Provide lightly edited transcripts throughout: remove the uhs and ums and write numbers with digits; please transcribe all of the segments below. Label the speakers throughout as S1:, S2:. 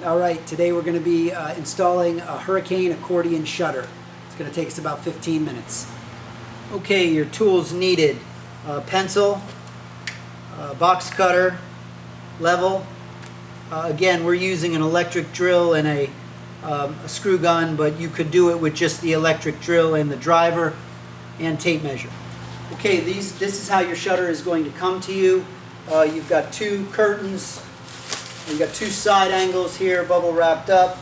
S1: All right, today we're going to be installing a Hurricane accordion shutter. It's going to take us about 15 minutes. Okay, your tools needed: pencil, box cutter, level. Again, we're using an electric drill and a screw gun, but you could do it with just the electric drill and the driver and tape measure. Okay, this is how your shutter is going to come to you. You've got two curtains. You've got two side angles here, bubble wrapped up,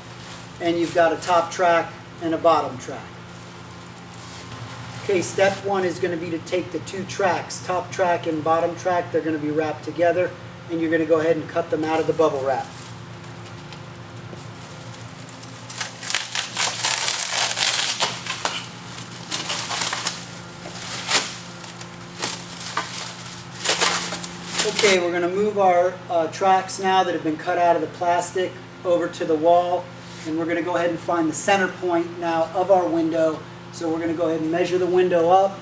S1: and you've got a top track and a bottom track. Okay, step one is going to be to take the two tracks, top track and bottom track. They're going to be wrapped together, and you're going to go ahead and cut them out of the bubble wrap. Okay, we're going to move our tracks now that have been cut out of the plastic over to the wall, and we're going to go ahead and find the center point now of our window. So we're going to go ahead and measure the window up.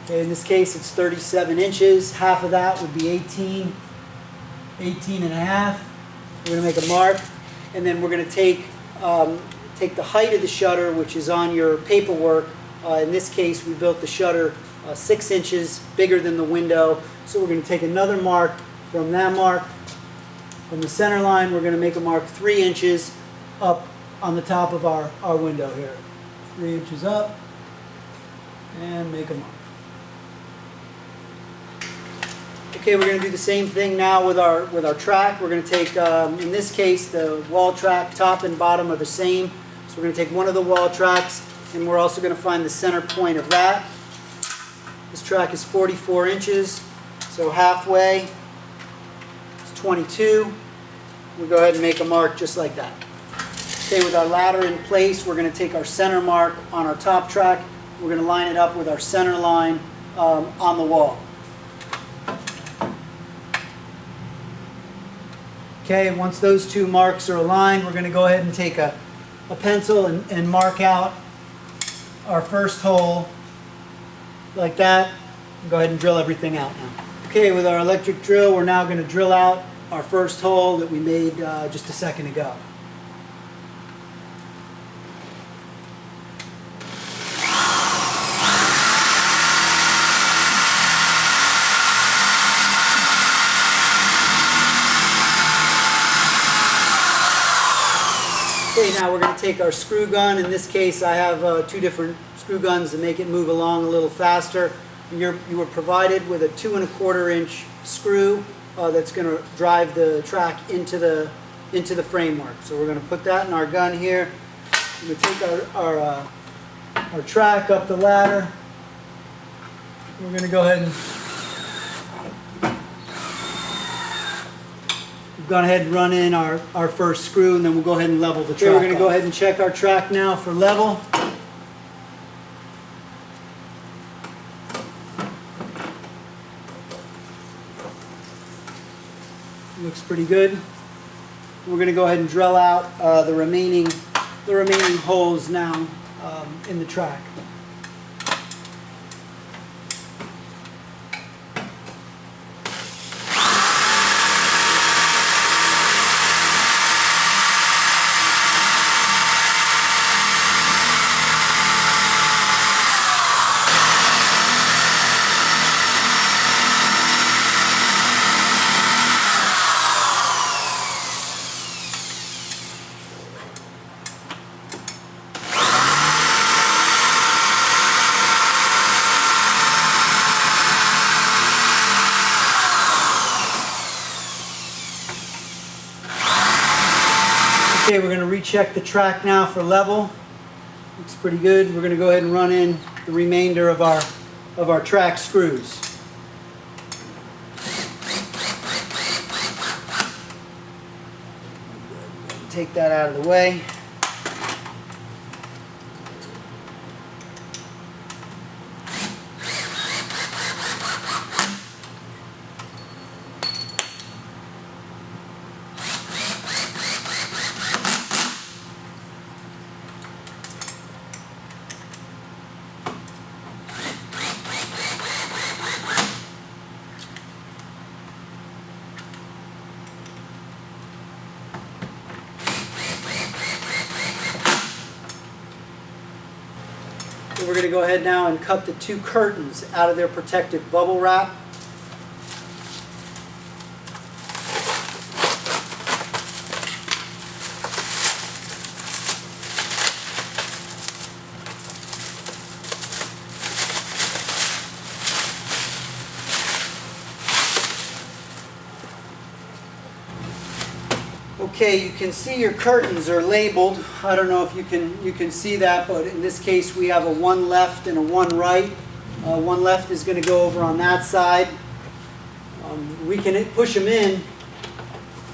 S1: Okay, in this case it's 37 inches. Half of that would be 18 and a half. We're going to make a mark, and then we're going to take the height of the shutter, which is on your paperwork. In this case, we built the shutter 6 inches bigger than the window. So we're going to take another mark from that mark. From the center line, we're going to make a mark 3 inches up on the top of our window here. 3 inches up, and make a mark. Okay, we're going to do the same thing now with our track. We're going to take, in this case, the wall track, top and bottom are the same. So we're going to take one of the wall tracks, and we're also going to find the center point of that. This track is 44 inches, so halfway is 22. We'll go ahead and make a mark just like that. Okay, with our ladder in place, we're going to take our center mark on our top track. We're going to line it up with our center line on the wall. Okay, once those two marks are aligned, we're going to go ahead and take a pencil and mark out our first hole like that. Go ahead and drill everything out now. Okay, with our electric drill, we're now going to drill out our first hole that we made just a second ago. Okay, now we're going to take our screw gun. In this case, I have two different screw guns to make it move along a little faster. You were provided with a 2 1/4 inch screw that's going to drive the track into the framework. So we're going to put that in our gun here. We're going to take our track up the ladder. We're going to go ahead and we've gone ahead and run in our first screw, and then we'll go ahead and level the track. We're going to go ahead and check our track now for level. Looks pretty good. We're going to go ahead and drill out the remaining holes now in the track. Okay, we're going to recheck the track now for level. Looks pretty good. We're going to go ahead and run in the remainder of our track screws. Take that out of the way. So we're going to go ahead now and cut the two curtains out of their protective bubble wrap. Okay, you can see your curtains are labeled. I don't know if you can see that, but in this case we have a one left and a one right. One left is going to go over on that side. We can push them in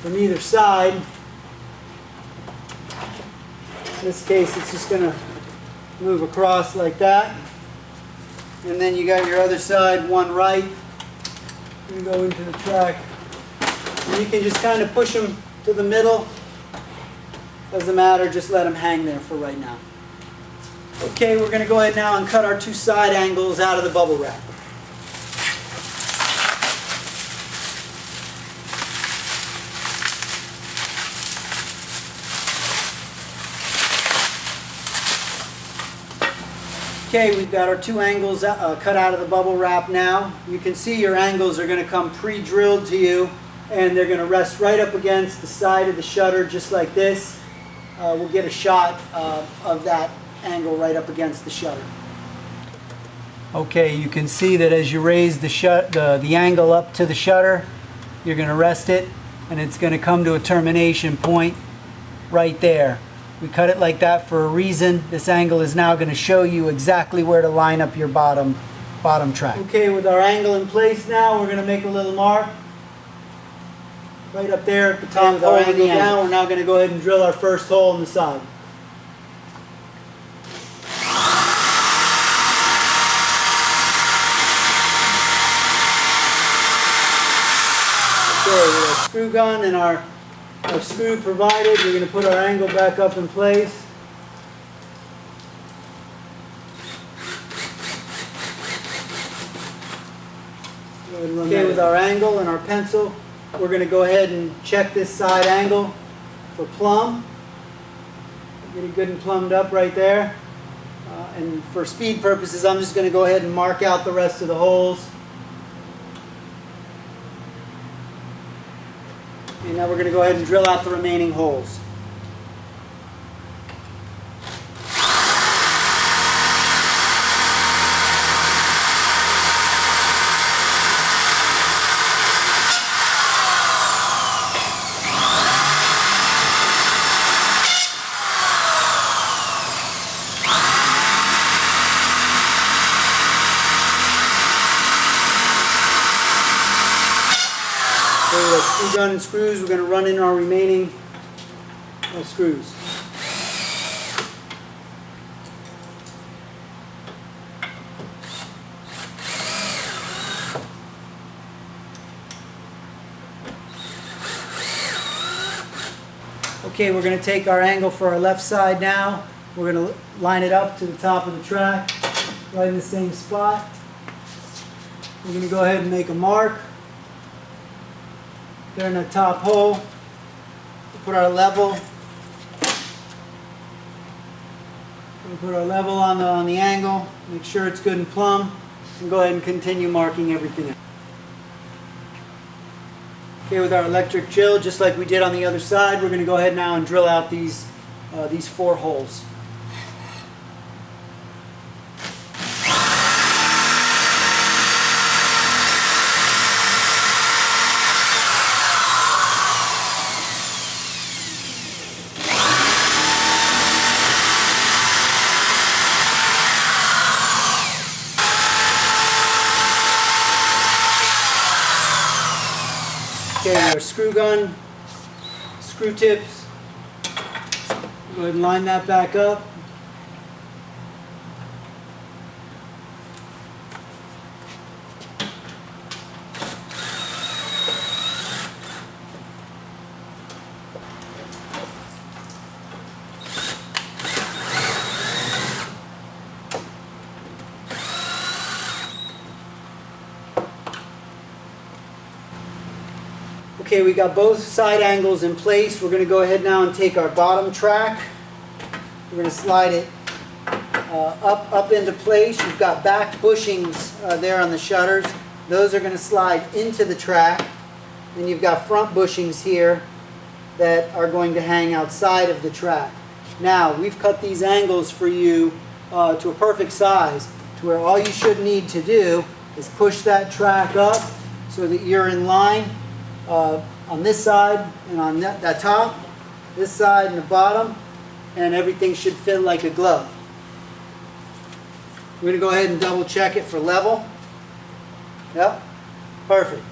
S1: from either side. In this case it's just going to move across like that. And then you got your other side, one right. You go into the track. And you can just kind of push them to the middle. Doesn't matter, just let them hang there for right now. Okay, we're going to go ahead now and cut our two side angles out of the bubble wrap. Okay, we've got our two angles cut out of the bubble wrap now. You can see your angles are going to come pre-drilled to you, and they're going to rest right up against the side of the shutter just like this. We'll get a shot of that angle right up against the shutter. Okay, you can see that as you raise the angle up to the shutter, you're going to rest it, and it's going to come to a termination point right there. We cut it like that for a reason. This angle is now going to show you exactly where to line up your bottom track. Okay, with our angle in place now, we're going to make a little mark right up there at the top of our angle down. We're now going to go ahead and drill our first hole in the side. Okay, with our screw gun and our screw provided, we're going to put our angle back up in place. Okay, with our angle and our pencil, we're going to go ahead and check this side angle for plumb. Get it good and plumbed up right there. And for speed purposes, I'm just going to go ahead and mark out the rest of the holes. And now we're going to go ahead and drill out the remaining holes. Okay, with screw gun and screws, we're going to run in our remaining screws. Okay, we're going to take our angle for our left side now. We're going to line it up to the top of the track, right in the same spot. We're going to go ahead and make a mark there in the top hole. We'll put our level. We'll put our level on the angle. Make sure it's good and plumb. And go ahead and continue marking everything. Okay, with our electric drill, just like we did on the other side, we're going to go ahead now and drill out these 4 holes. Okay, our screw gun, screw tips. Go ahead and line that back up. Okay, we got both side angles in place. We're going to go ahead now and take our bottom track. We're going to slide it up into place. You've got back bushings there on the shutters. Those are going to slide into the track. And you've got front bushings here that are going to hang outside of the track. Now, we've cut these angles for you to a perfect size, to where all you should need to do is push that track up so that you're in line on this side and on that top, this side and the bottom, and everything should fit like a glove. We're going to go ahead and double check it for level. Yep, perfect.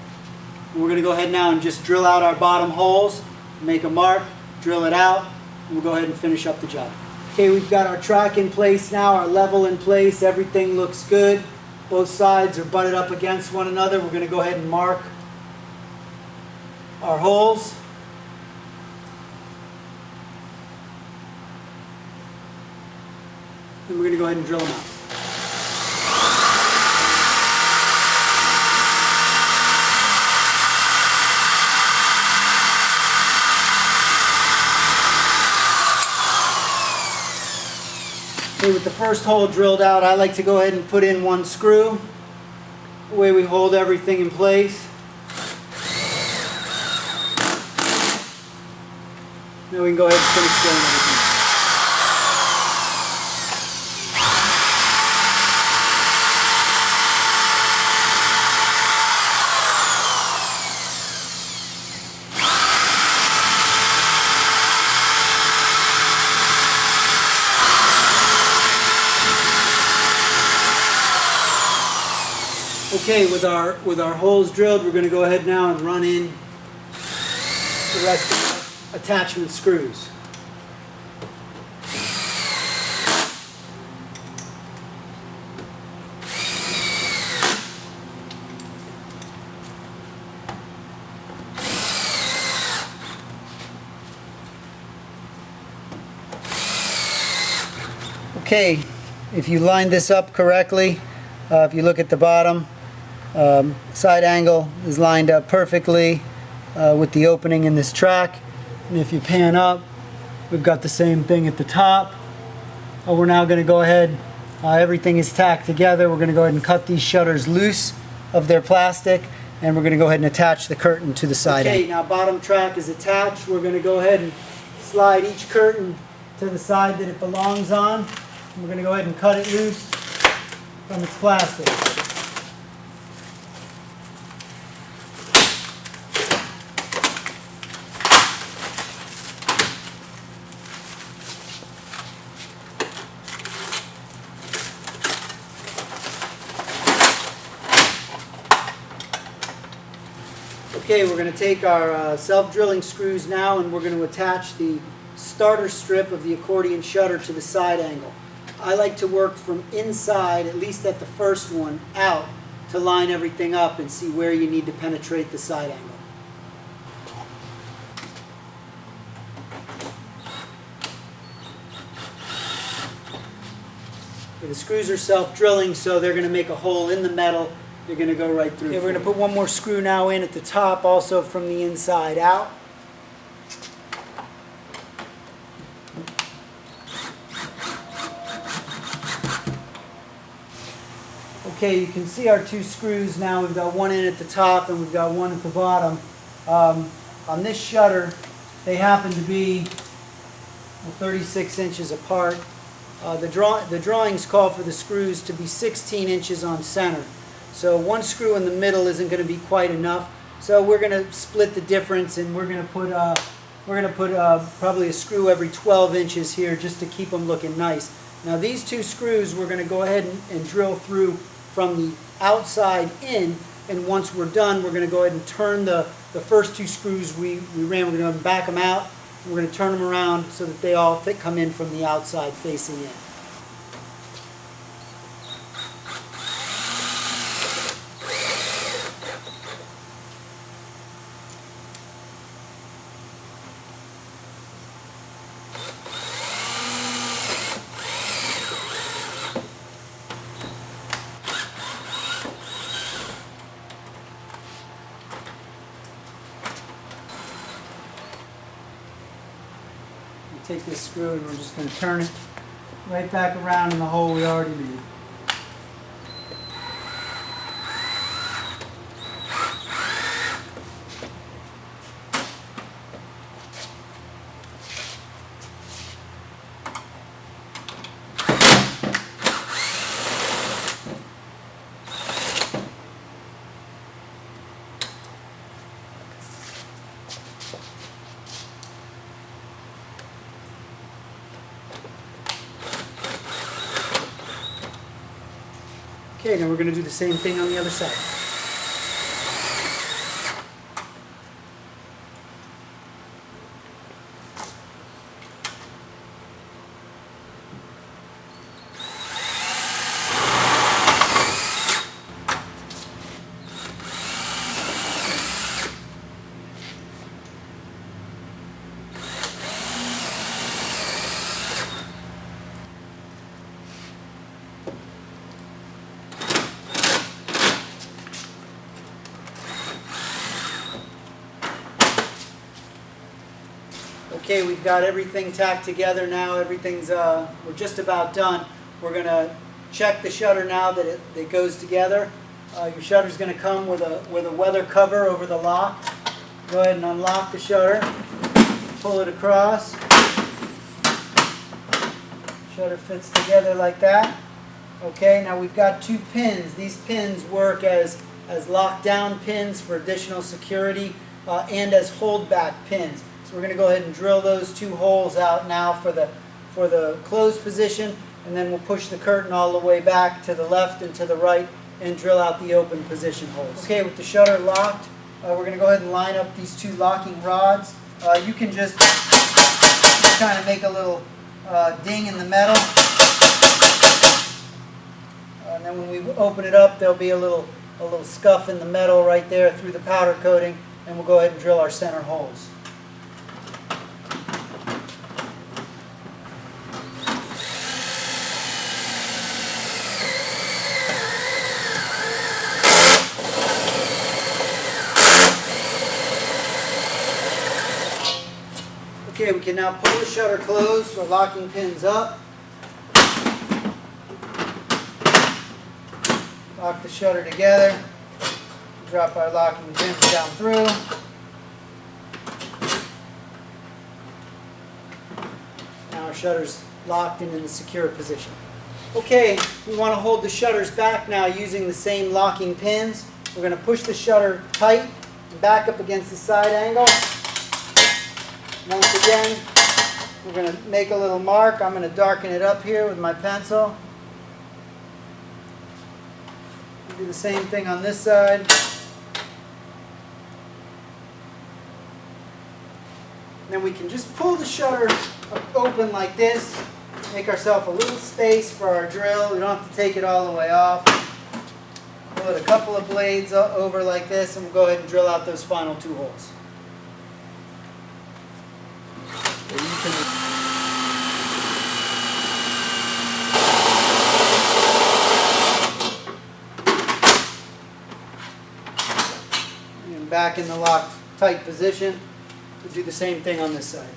S1: And we're going to go ahead now and just drill out our bottom holes, make a mark, drill it out, and we'll go ahead and finish up the job. Okay, we've got our track in place now, our level in place, everything looks good. Both sides are butted up against one another. We're going to go ahead and mark our holes. And we're going to go ahead and drill them out. Okay, with the first hole drilled out, I like to go ahead and put in one screw. The way we hold everything in place. Now we can go ahead and finish drilling everything. Okay, with our holes drilled, we're going to go ahead now and run in the rest of the attachment screws. Okay, if you line this up correctly, if you look at the bottom, side angle is lined up perfectly with the opening in this track. And if you pan up, we've got the same thing at the top. We're now going to go ahead, everything is tacked together. We're going to go ahead and cut these shutters loose of their plastic, and we're going to go ahead and attach the curtain to the side angle. Okay, now bottom track is attached. We're going to go ahead and slide each curtain to the side that it belongs on. And we're going to go ahead and cut it loose from its plastic. Okay, we're going to take our self-drilling screws now, and we're going to attach the starter strip of the accordion shutter to the side angle. I like to work from inside, at least at the first one, out to line everything up and see where you need to penetrate the side angle. Okay, the screws are self-drilling, so they're going to make a hole in the metal. They're going to go right through. Okay, we're going to put one more screw now in at the top, also from the inside out. Okay, you can see our two screws now. We've got one in at the top and we've got one at the bottom. On this shutter, they happen to be 36 inches apart. The drawings call for the screws to be 16 inches on center. So one screw in the middle isn't going to be quite enough. So we're going to split the difference, and we're going to put probably a screw every 12 inches here just to keep them looking nice. Now these two screws we're going to go ahead and drill through from the outside in, and once we're done, we're going to go ahead and turn the first two screws we ran. We're going to back them out. We're going to turn them around so that they all come in from the outside facing in. Take this screw and we're just going to turn it right back around in the hole we already made. Okay, now we're going to do the same thing on the other side. Okay, we've got everything tacked together now. Everything's, we're just about done. We're going to check the shutter now that it goes together. Your shutter's going to come with a weather cover over the lock. Go ahead and unlock the shutter. Pull it across. Shutter fits together like that. Okay, now we've got 2 pins. These pins work as lockdown pins for additional security and as holdback pins. So we're going to go ahead and drill those 2 holes out now for the closed position, and then we'll push the curtain all the way back to the left and to the right and drill out the open position holes. Okay, with the shutter locked, we're going to go ahead and line up these 2 locking rods. You can just kind of make a little ding in the metal, and then when we open it up, there'll be a little scuff in the metal right there through the powder coating, and we'll go ahead and drill our center holes. Okay, we can now pull the shutter closed, our locking pins up. Lock the shutter together. Drop our locking pins down through. Now our shutter's locked and in the secure position. Okay, we want to hold the shutters back now using the same locking pins. We're going to push the shutter tight and back up against the side angle. Once again, we're going to make a little mark. I'm going to darken it up here with my pencil. Do the same thing on this side. Then we can just pull the shutter open like this. Make ourselves a little space for our drill. We don't have to take it all the way off. Pull it a couple of blades over like this, and we'll go ahead and drill out those final 2 holes. And back in the locked tight position. We'll do the same thing on this side.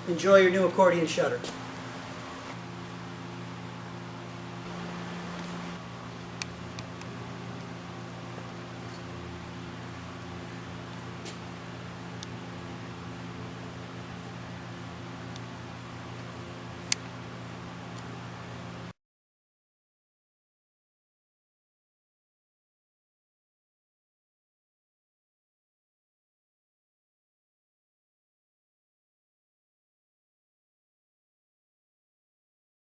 S1: Enjoy your new accordion shutter.